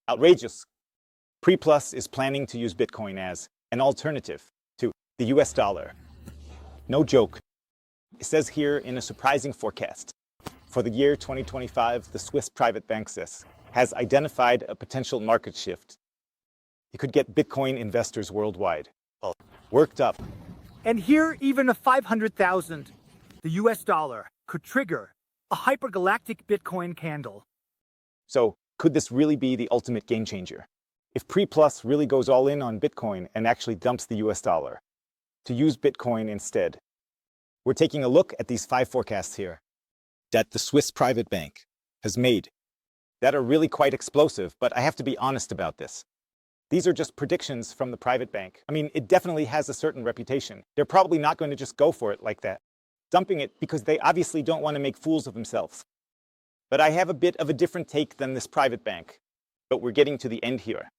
Outrageous. Preplus is planning to use Bitcoin as an alternative to the US dollar. No joke. It says here in a surprising forecast. For the year 2025, the Swiss private bank Syz has identified a potential market shift. It could get Bitcoin investors worldwide all worked up. And here, even a 500,000, the US dollar, could trigger a hypergalactic Bitcoin candle. So, could this really be the ultimate game changer? If Preplus really goes all in on Bitcoin and actually dumps the US dollar to use Bitcoin instead. We're taking a look at these 5 forecasts here that the Swiss private bank has made that are really quite explosive, but I have to be honest about this. These are just predictions from the private bank. I mean, it definitely has a certain reputation. They're probably not going to just go for it like that, dumping it because they obviously don't want to make fools of themselves. But I have a bit of a different take than this private bank, but we're getting to the end here.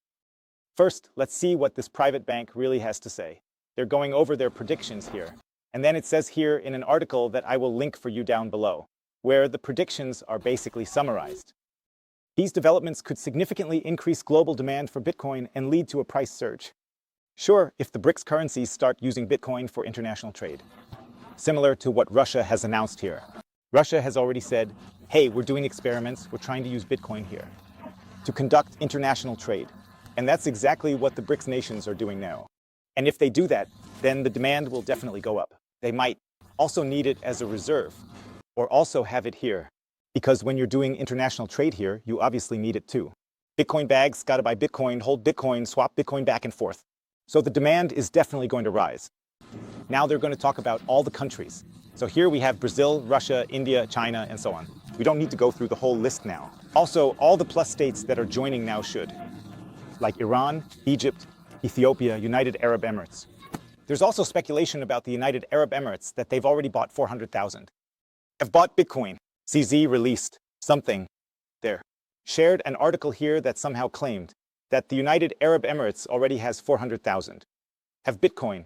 First, let's see what this private bank really has to say. They're going over their predictions here. And then it says here in an article that I will link for you down below, where the predictions are basically summarized. These developments could significantly increase global demand for Bitcoin and lead to a price surge. Sure, if the BRICS currencies start using Bitcoin for international trade. Similar to what Russia has announced here. Russia has already said, hey, we're doing experiments, we're trying to use Bitcoin here to conduct international trade. And that's exactly what the BRICS nations are doing now. And if they do that, then the demand will definitely go up. They might also need it as a reserve, or also have it here. Because when you're doing international trade here, you obviously need it too. Bitcoin bags, gotta buy Bitcoin, hold Bitcoin, swap Bitcoin back and forth. So the demand is definitely going to rise. Now they're going to talk about all the countries. So here we have Brazil, Russia, India, China, and so on. We don't need to go through the whole list now. Also, all the plus states that are joining now should, like Iran, Egypt, Ethiopia, United Arab Emirates. There's also speculation about the United Arab Emirates that they've already bought 400,000. Have bought Bitcoin. CZ released something there. Shared an article here that somehow claimed that the United Arab Emirates already has 400,000. Have Bitcoin.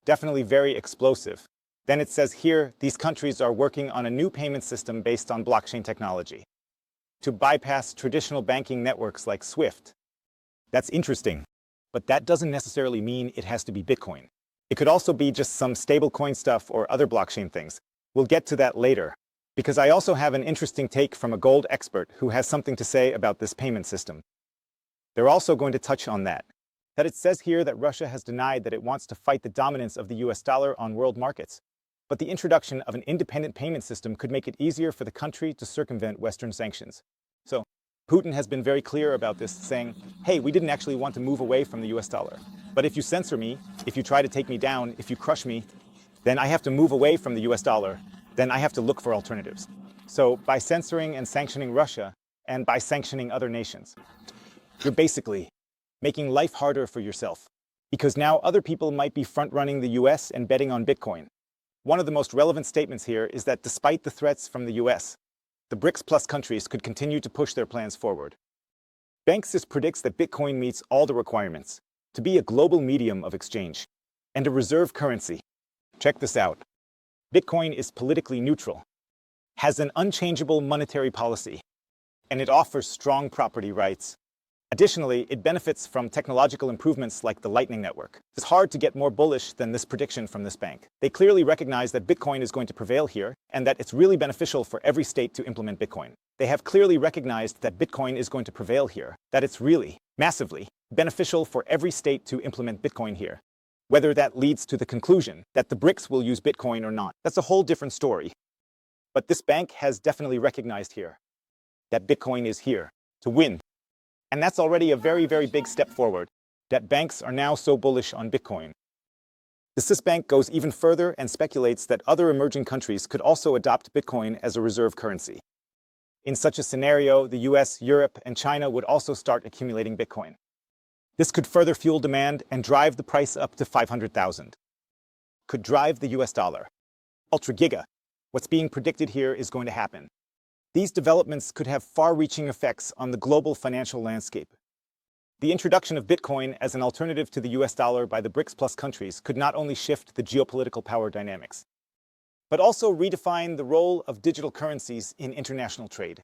Definitely very explosive. Then it says here, these countries are working on a new payment system based on blockchain technology to bypass traditional banking networks like SWIFT. That's interesting, but that doesn't necessarily mean it has to be Bitcoin. It could also be just some stablecoin stuff or other blockchain things. We'll get to that later, because I also have an interesting take from a gold expert who has something to say about this payment system. They're also going to touch on that it says here that Russia has denied that it wants to fight the dominance of the US dollar on world markets. But the introduction of an independent payment system could make it easier for the country to circumvent Western sanctions. So, Putin has been very clear about this, saying, hey, we didn't actually want to move away from the US dollar. But if you censor me, if you try to take me down, if you crush me, then I have to move away from the US dollar. Then I have to look for alternatives. So by censoring and sanctioning Russia, and by sanctioning other nations, you're basically making life harder for yourself. Because now other people might be front-running the US and betting on Bitcoin. One of the most relevant statements here is that despite the threats from the US, the BRICS plus countries could continue to push their plans forward. Banksys predicts that Bitcoin meets all the requirements to be a global medium of exchange and a reserve currency. Check this out. Bitcoin is politically neutral, has an unchangeable monetary policy, and it offers strong property rights. Additionally, it benefits from technological improvements like the Lightning Network. It's hard to get more bullish than this prediction from this bank. They clearly recognize that Bitcoin is going to prevail here, and that it's really beneficial for every state to implement Bitcoin. They have clearly recognized that Bitcoin is going to prevail here, that it's really, massively, beneficial for every state to implement Bitcoin here. Whether that leads to the conclusion that the BRICS will use Bitcoin or not, that's a whole different story. But this bank has definitely recognized here that Bitcoin is here to win. And that's already a very, very big step forward, that banks are now so bullish on Bitcoin. The Syz Bank goes even further and speculates that other emerging countries could also adopt Bitcoin as a reserve currency. In such a scenario, the US, Europe, and China would also start accumulating Bitcoin. This could further fuel demand and drive the price up to 500,000. Could drive the US dollar. Ultra giga. What's being predicted here is going to happen. These developments could have far-reaching effects on the global financial landscape. The introduction of Bitcoin as an alternative to the US dollar by the BRICS plus countries could not only shift the geopolitical power dynamics, but also redefine the role of digital currencies in international trade.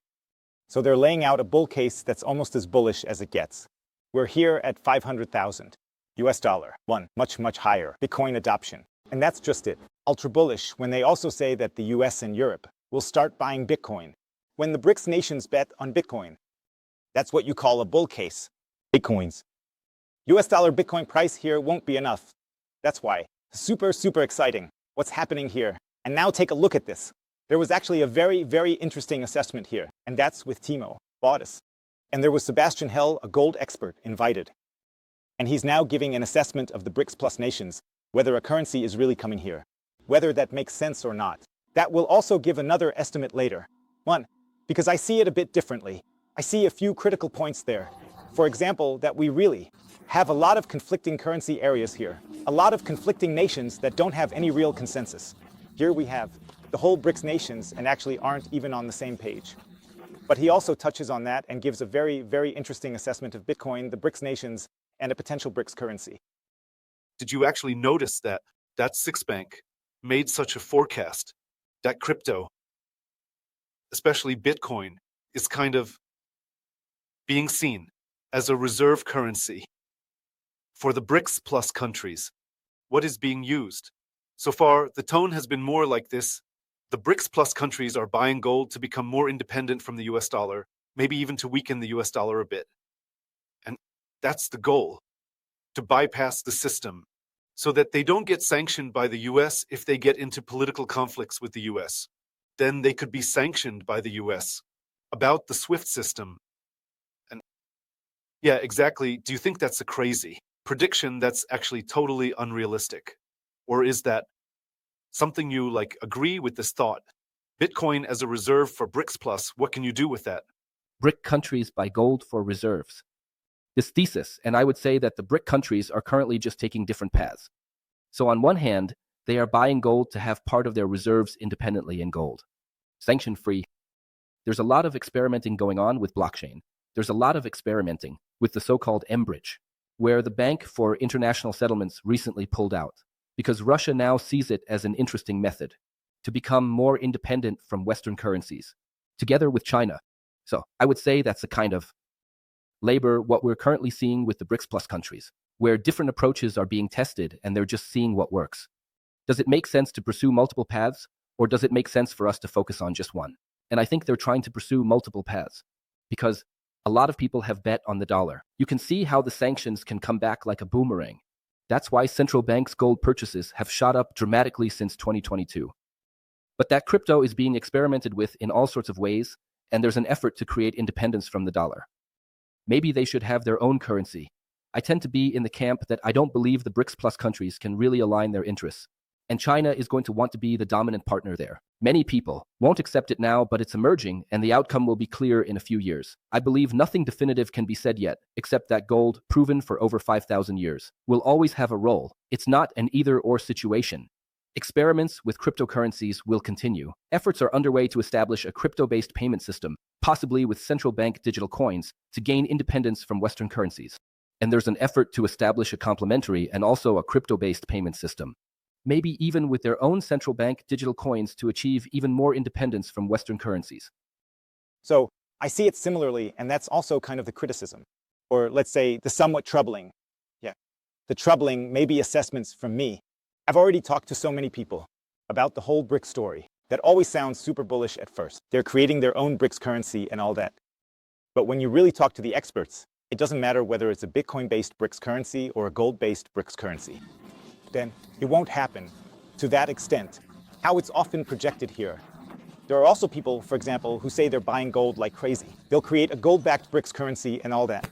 So they're laying out a bull case that's almost as bullish as it gets. We're here at 500,000 US dollar, one much, much higher Bitcoin adoption. And that's just it. Ultra bullish when they also say that the US and Europe will start buying Bitcoin. When the BRICS nations bet on Bitcoin, that's what you call a bull case. Bitcoins. US dollar Bitcoin price here won't be enough. That's why. Super, super exciting. What's happening here? And now take a look at this. There was actually a very, very interesting assessment here, and that's with Timo Bautis. And there was Sebastian Hell, a gold expert, invited. And he's now giving an assessment of the BRICS plus nations, whether a currency is really coming here, whether that makes sense or not. That will also give another estimate later. One, because I see it a bit differently. I see a few critical points there. For example, that we really have a lot of conflicting currency areas here, a lot of conflicting nations that don't have any real consensus. Here we have the whole BRICS nations and actually aren't even on the same page. But he also touches on that and gives a very, very interesting assessment of Bitcoin, the BRICS nations, and a potential BRICS currency. Did you actually notice that Syz Bank made such a forecast that crypto, especially Bitcoin, is kind of being seen as a reserve currency for the BRICS plus countries? What is being used? So far, the tone has been more like this. The BRICS plus countries are buying gold to become more independent from the US dollar, maybe even to weaken the US dollar a bit. And that's the goal, to bypass the system so that they don't get sanctioned by the US if they get into political conflicts with the US. Then they could be sanctioned by the US about the SWIFT system. And yeah, exactly. Do you think that's a crazy prediction that's actually totally unrealistic? Or is that something you agree with this thought? Bitcoin as a reserve for BRICS plus, what can you do with that? BRIC countries buy gold for reserves. This thesis, and I would say that the BRIC countries are currently just taking different paths. So on one hand, they are buying gold to have part of their reserves independently in gold. Sanction-free. There's a lot of experimenting going on with blockchain. There's a lot of experimenting with the so-called mBridge, where the Bank for International Settlements recently pulled out, because Russia now sees it as an interesting method to become more independent from Western currencies, together with China. So I would say that's a kind of labor what we're currently seeing with the BRICS plus countries, where different approaches are being tested and they're just seeing what works. Does it make sense to pursue multiple paths, or does it make sense for us to focus on just one? And I think they're trying to pursue multiple paths, because a lot of people have bet on the dollar. You can see how the sanctions can come back like a boomerang. That's why central banks' gold purchases have shot up dramatically since 2022. But that crypto is being experimented with in all sorts of ways, and there's an effort to create independence from the dollar. Maybe they should have their own currency. I tend to be in the camp that I don't believe the BRICS plus countries can really align their interests, and China is going to want to be the dominant partner there. Many people won't accept it now, but it's emerging, and the outcome will be clear in a few years. I believe nothing definitive can be said yet, except that gold, proven for over 5,000 years, will always have a role. It's not an either-or situation. Experiments with cryptocurrencies will continue. Efforts are underway to establish a crypto-based payment system, possibly with central bank digital coins, to gain independence from Western currencies. And there's an effort to establish a complementary and also a crypto-based payment system, maybe even with their own central bank digital coins to achieve even more independence from Western currencies. So I see it similarly, and that's also kind of the criticism, or let's say the somewhat troubling. The troubling maybe assessments from me. I've already talked to so many people about the whole BRICS story that always sounds super bullish at first. They're creating their own BRICS currency and all that. But when you really talk to the experts, it doesn't matter whether it's a Bitcoin-based BRICS currency or a gold-based BRICS currency. Then it won't happen to that extent, how it's often projected here. There are also people, for example, who say they're buying gold like crazy. They'll create a gold-backed BRICS currency and all that.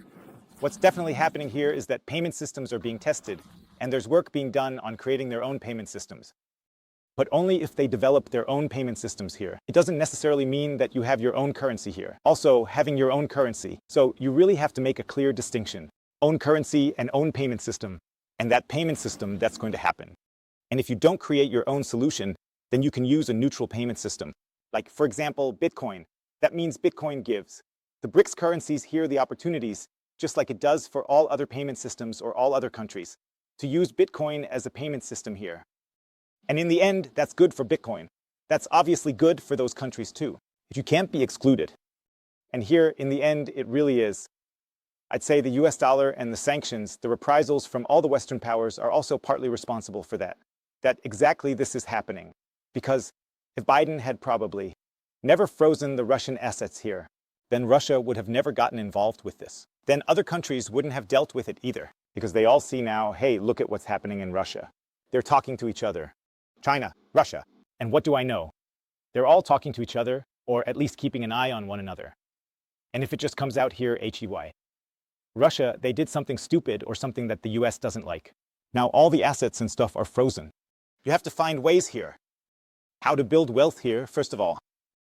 What's definitely happening here is that payment systems are being tested, and there's work being done on creating their own payment systems. But only if they develop their own payment systems here. It doesn't necessarily mean that you have your own currency here. Also, having your own currency. So you really have to make a clear distinction. Own currency and own payment system. And that payment system, that's going to happen. And if you don't create your own solution, then you can use a neutral payment system. Like, for example, Bitcoin. That means Bitcoin gives the BRICS currencies here the opportunities, just like it does for all other payment systems or all other countries, to use Bitcoin as a payment system here. And in the end, that's good for Bitcoin. That's obviously good for those countries too. You can't be excluded. And here, in the end, it really is. I'd say the US dollar and the sanctions, the reprisals from all the Western powers are also partly responsible for that. That exactly this is happening. Because if Biden had probably never frozen the Russian assets here, then Russia would have never gotten involved with this. Then other countries wouldn't have dealt with it either, because they all see now, hey, look at what's happening in Russia. They're talking to each other. China, Russia. And what do I know? They're all talking to each other, or at least keeping an eye on one another. And if it just comes out here, HEY. Russia, they did something stupid or something that the US doesn't like. Now all the assets and stuff are frozen. You have to find ways here. How to build wealth here, first of all,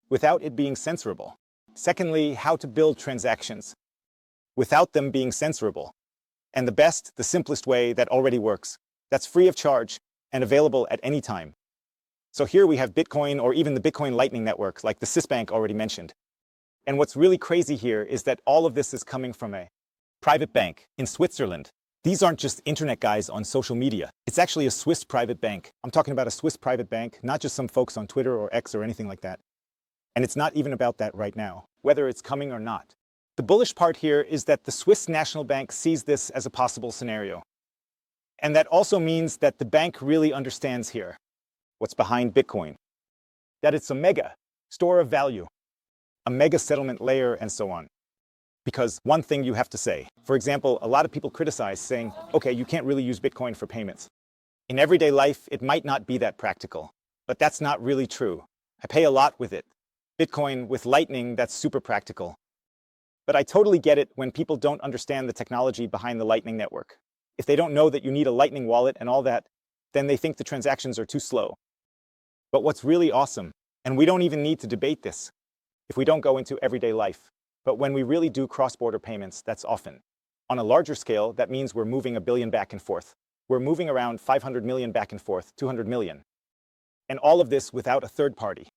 without it being censorable. Secondly, how to build transactions without them being censorable. And the best, the simplest way that already works, that's free of charge and available at any time. So here we have Bitcoin or even the Bitcoin Lightning Network, like the Syz Bank already mentioned. And what's really crazy here is that all of this is coming from a private bank in Switzerland. These aren't just internet guys on social media. It's actually a Swiss private bank. I'm talking about a Swiss private bank, not just some folks on Twitter or X or anything like that. And it's not even about that right now, whether it's coming or not. The bullish part here is that the Swiss National Bank sees this as a possible scenario. And that also means that the bank really understands here what's behind Bitcoin. That it's a mega store of value, a mega settlement layer, and so on. Because one thing you have to say, for example, a lot of people criticize saying, okay, you can't really use Bitcoin for payments. In everyday life, it might not be that practical, but that's not really true. I pay a lot with it. Bitcoin with Lightning, that's super practical. But I totally get it when people don't understand the technology behind the Lightning Network. If they don't know that you need a Lightning wallet and all that, then they think the transactions are too slow. But what's really awesome, and we don't even need to debate this if we don't go into everyday life, but when we really do cross-border payments, that's often. On a larger scale, that means we're moving 1 billion back and forth. We're moving around 500 million back and forth, 200 million. And all of this without a third party.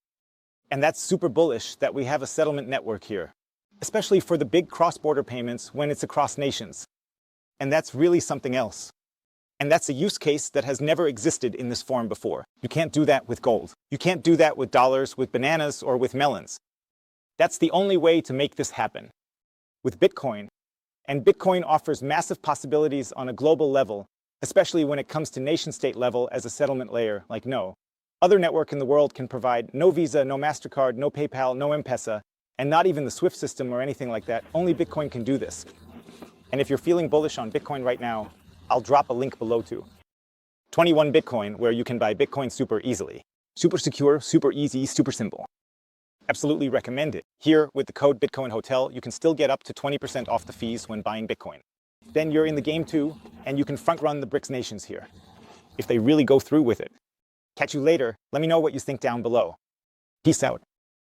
And that's super bullish that we have a settlement network here, especially for the big cross-border payments when it's across nations. And that's really something else. And that's a use case that has never existed in this form before. You can't do that with gold. You can't do that with dollars, with bananas, or with melons. That's the only way to make this happen. With Bitcoin. And Bitcoin offers massive possibilities on a global level, especially when it comes to nation-state level as a settlement layer, like no other network in the world can provide. No Visa, no MasterCard, no PayPal, no M-Pesa, and not even the SWIFT system or anything like that. Only Bitcoin can do this. And if you're feeling bullish on Bitcoin right now, I'll drop a link below to 21 Bitcoin, where you can buy Bitcoin super easily. Super secure, super easy, super simple. Absolutely recommend it. Here, with the code Bitcoin Hotel, you can still get up to 20% off the fees when buying Bitcoin. Then you're in the game too, and you can front run the BRICS nations here, if they really go through with it. Catch you later. Let me know what you think down below. Peace out.